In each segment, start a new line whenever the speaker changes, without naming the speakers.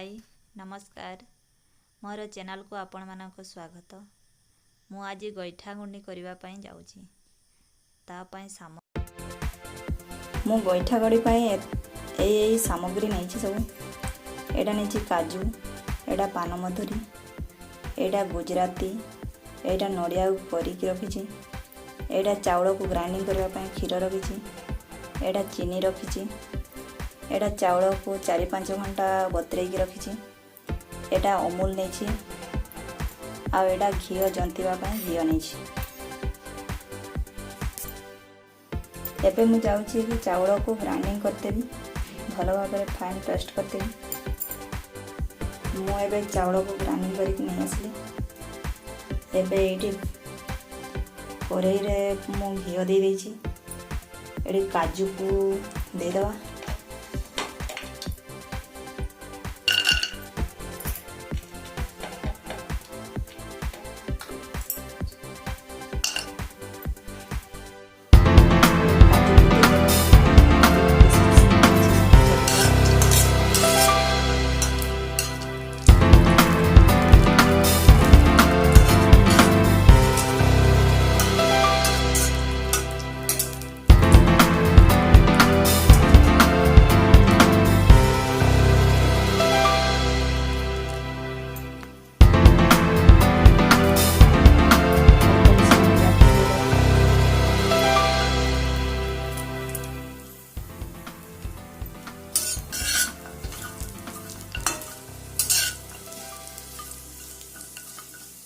हाय नमस्कार मोर चैनल को आपण मानक स्वागत। मु आज गईठा गुंडी करबा पई जाउची। ता पई
मु गईठा गड़ी पाई ए सामग्री नहीं सब। एडा नहीं काजू, एडा पान मधुरी, एडा गुजराती, एडा नड़िया परिकी रखी, एडा चाउल को ग्राइंडिंग करने क्षीर रखी, एडा चीनी रखी, एडा चाउल को 4-5 घंटा बतरेकी रखी, एडा अमूल नहीं आ एडा घी जंतीवा घी नहीं। एबे मु जाउची कि चाउल को ग्राइंडिंग करतेबी भल भाव में फाइन पेस्ट करतेबी। मु एबे चाउल को ग्राइंडिंग करके नहीं आसली। एबे एठी कढ़ाई रे मु घी दे देछि। एठी काजू को दे दवा।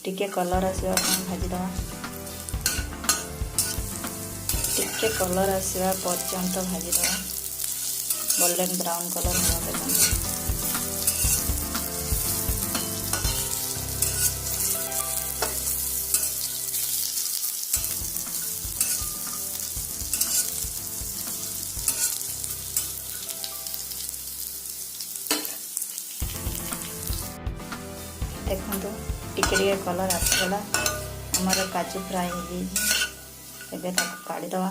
टिके कलर आसवा भाजी दवा। टिके कलर आसवा पर्यंत भाजी दवा। गोल्डन ब्राउन कलर होगा पर्यंत। देखो टिके कलर आसगला। हमार काजू फ्राए हो काढ़ी दवा।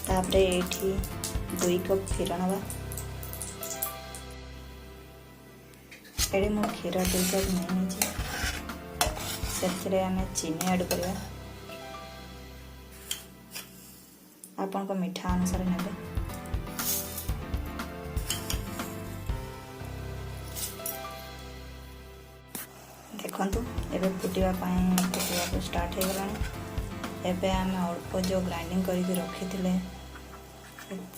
तापरे एठी 2 कप क्षीर नवा। एडे मो क्षीर 2 कप नहीं से आम चीनी ऐड करवा। आपण को मीठा अनुसार ने। देखंतु एबे फुटिवा को स्टार्ट हो गलानी। एबे आम अल्प जो ग्राइंडिंग करके रखी थिले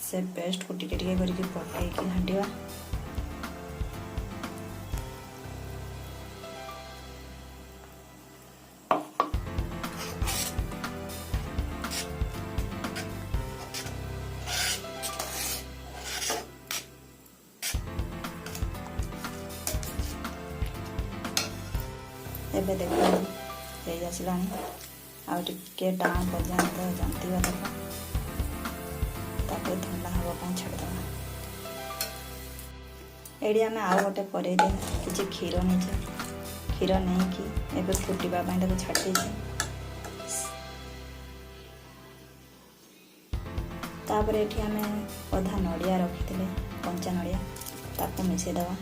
से पेस्ट को टिके टिके करके पकाई की घांटिवा। एबे देखो हे आसलानी आ टिके टाण पर्यंत जंतीवा दरकार। तापर ठंडा हवा पाई छाड़दवा। एडी आम आउ गोटे कड़े किसी क्षीर नहीं क्षीर नहीं कि एबे फुटिबा पाई ताको छाड़ी देछि। तापर एठी आम अधा नड़िया रखी कंचा नड़िया ताको मिसई दवा।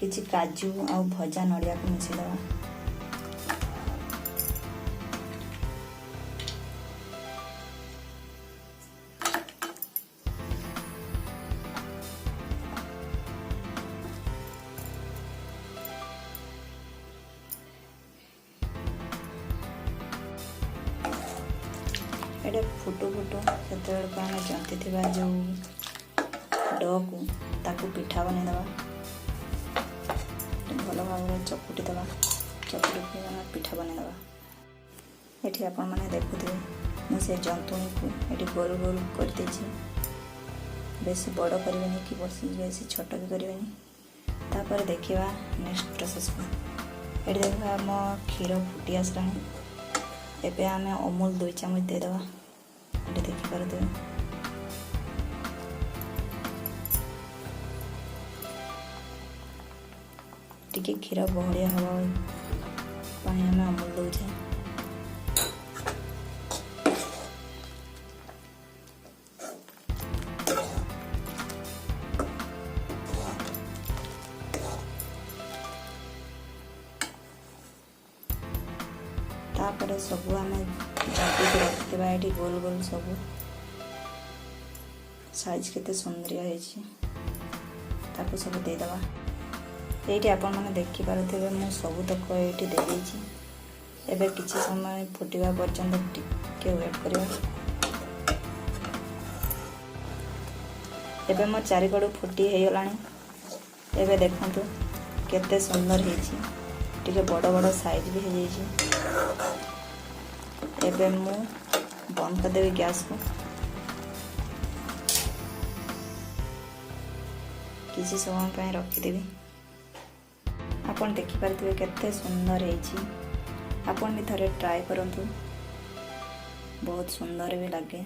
किसी काजू आ भजा नड़िया को मिसई दवा। एडे फुटू फुटू से आम जंती थिबा जो डो को ताकू पिठा बने दवा। भल भाव चकुटी दवा। चकुटी पिठा बने दवा। एठी आपण माने देखुथे मुझे जंतुणी को एठी गोल गोल कर देछि। बेसी बड़ करबेनी कि बेसी छोट भी करबेनी। तापर देखिवा नेक्स्ट प्रोसेस को। एठी देखा हम क्षीर फुटी आसलानी। एबे आमे अमूल 2 चम्मच दे दवा। एठी देखि पारते टिके क्षीर बहलिया हवा पानी आम अमूल दौचे। तापर सबू आम जापिक रखिवा ये गोल गोल सब साइज केते सुंदरिया है ताको सब देदेवा। ये आपण मैंने देखिपे मुझे सबुतक ये दे एबे किसी समय फुटवा पर्यंत टिके वेट करवा। एबे मो चारिकड़ू फुटी हो गलानी। एबे देखंतु केते सुंदर है टिके बड़ बड़ साइज भी हो जाइए। एबे मु बंद करदेवी गैस को। किसी समय पे रखीदेवी। आपण देखिपारे केते सुंदर है। आपण भी थरे ट्राए करंतु बहुत सुंदर भी लगे।